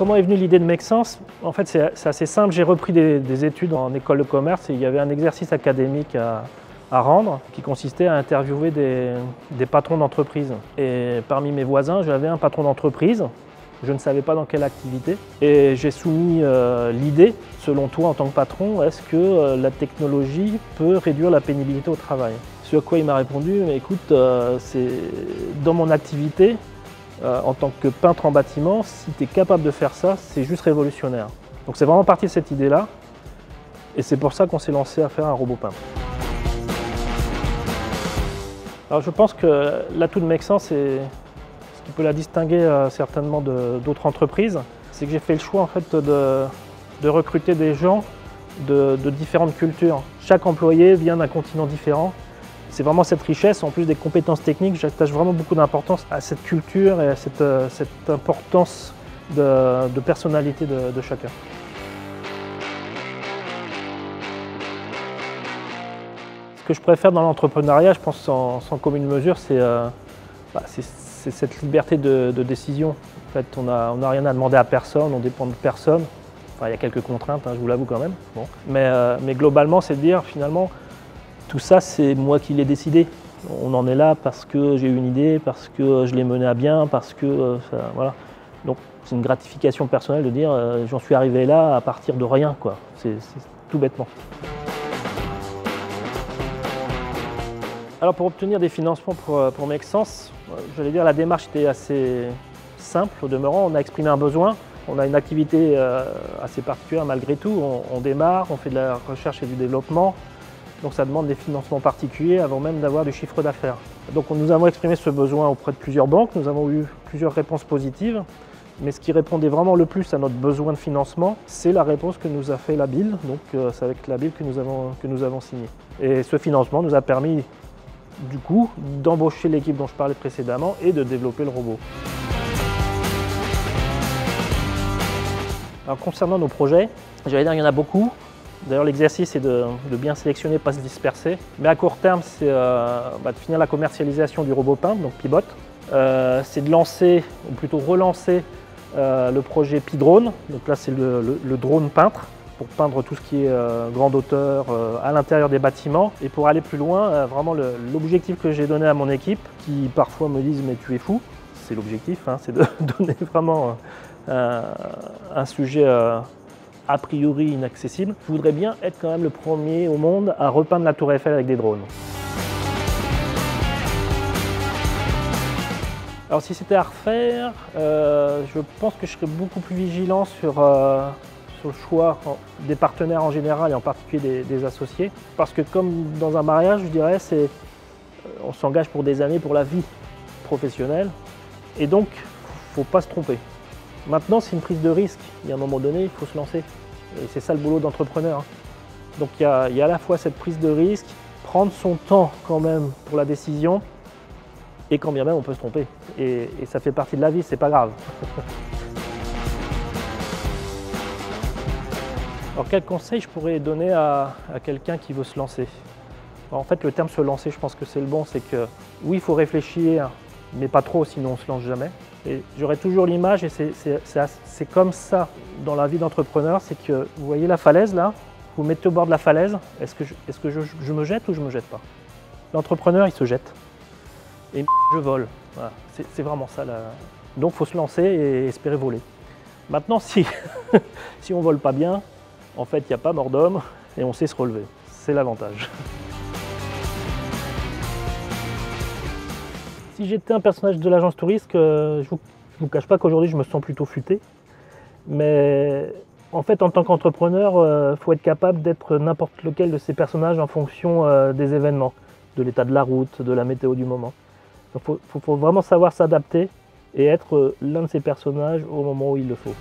Comment est venue l'idée de Make Sense? En fait, c'est assez simple. J'ai repris des études en école de commerce et il y avait un exercice académique à rendre qui consistait à interviewer des patrons d'entreprise. Et parmi mes voisins, j'avais un patron d'entreprise. Je ne savais pas dans quelle activité. Et j'ai soumis l'idée, selon toi en tant que patron, est-ce que la technologie peut réduire la pénibilité au travail? Ce à quoi il m'a répondu, mais écoute, c'est dans mon activité, en tant que peintre en bâtiment, si tu es capable de faire ça, c'est juste révolutionnaire. Donc c'est vraiment parti de cette idée-là. Et c'est pour ça qu'on s'est lancé à faire un robot peintre. Alors je pense que l'atout de Make Sense, c'est ce qui peut la distinguer certainement d'autres entreprises, c'est que j'ai fait le choix en fait de recruter des gens de différentes cultures. Chaque employé vient d'un continent différent. C'est vraiment cette richesse, en plus des compétences techniques, j'attache vraiment beaucoup d'importance à cette culture et à cette importance de personnalité de chacun. Ce que je préfère dans l'entrepreneuriat, je pense sans commune mesure, c'est cette liberté de décision. En fait, on n'a rien à demander à personne, on dépend de personne. Enfin, il y a quelques contraintes, hein, je vous l'avoue quand même. Bon. Mais globalement, c'est de dire finalement, tout ça, c'est moi qui l'ai décidé. On en est là parce que j'ai eu une idée, parce que je l'ai menée à bien, parce que voilà. Donc c'est une gratification personnelle de dire j'en suis arrivé là à partir de rien, quoi. C'est tout bêtement. Alors pour obtenir des financements pour Make Sense, j'allais dire la démarche était assez simple au demeurant. On a exprimé un besoin. On a une activité assez particulière malgré tout. On démarre, on fait de la recherche et du développement. Donc ça demande des financements particuliers avant même d'avoir du chiffre d'affaires. Donc nous avons exprimé ce besoin auprès de plusieurs banques, nous avons eu plusieurs réponses positives, mais ce qui répondait vraiment le plus à notre besoin de financement, c'est la réponse que nous a fait la BIL, donc c'est avec la BIL que nous avons signé. Et ce financement nous a permis du coup d'embaucher l'équipe dont je parlais précédemment et de développer le robot. Alors concernant nos projets, j'allais dire qu'il y en a beaucoup. D'ailleurs, l'exercice est de bien sélectionner, pas se disperser. Mais à court terme, c'est de finir la commercialisation du robot peintre, donc Pibot. C'est de lancer, ou plutôt relancer, le projet Pidrone. Donc là, c'est le drone peintre, pour peindre tout ce qui est grande hauteur à l'intérieur des bâtiments. Et pour aller plus loin, vraiment l'objectif que j'ai donné à mon équipe, qui parfois me disent « mais tu es fou », c'est l'objectif, hein, c'est de donner vraiment un sujet a priori inaccessible. Je voudrais bien être quand même le premier au monde à repeindre la Tour Eiffel avec des drones. Alors si c'était à refaire, je pense que je serais beaucoup plus vigilant sur le choix des partenaires en général et en particulier des associés. Parce que comme dans un mariage, je dirais, on s'engage pour des années pour la vie professionnelle et donc il ne faut pas se tromper. Maintenant, c'est une prise de risque. Il y a un moment donné, il faut se lancer. Et c'est ça le boulot d'entrepreneur. Donc il y a à la fois cette prise de risque, prendre son temps quand même pour la décision, et quand bien même on peut se tromper. Et ça fait partie de la vie, c'est pas grave. Alors quel conseil je pourrais donner à quelqu'un qui veut se lancer? Alors, en fait, le terme se lancer, je pense que c'est le bon, c'est que oui, il faut réfléchir, mais pas trop, sinon on ne se lance jamais. Et j'aurais toujours l'image, et c'est comme ça dans la vie d'entrepreneur, c'est que vous voyez la falaise là, vous mettez au bord de la falaise, est-ce que je me jette ou je ne me jette pas? L'entrepreneur, il se jette. Et je vole. Voilà. C'est vraiment ça. Donc il faut se lancer et espérer voler. Maintenant, si on ne vole pas bien, en fait, il n'y a pas mort d'homme et on sait se relever. C'est l'avantage. Si j'étais un personnage de l'agence Tourisque, je ne vous cache pas qu'aujourd'hui je me sens plutôt futé. Mais en fait, en tant qu'entrepreneur, il faut être capable d'être n'importe lequel de ces personnages en fonction des événements, de l'état de la route, de la météo du moment. Il faut vraiment savoir s'adapter et être l'un de ces personnages au moment où il le faut.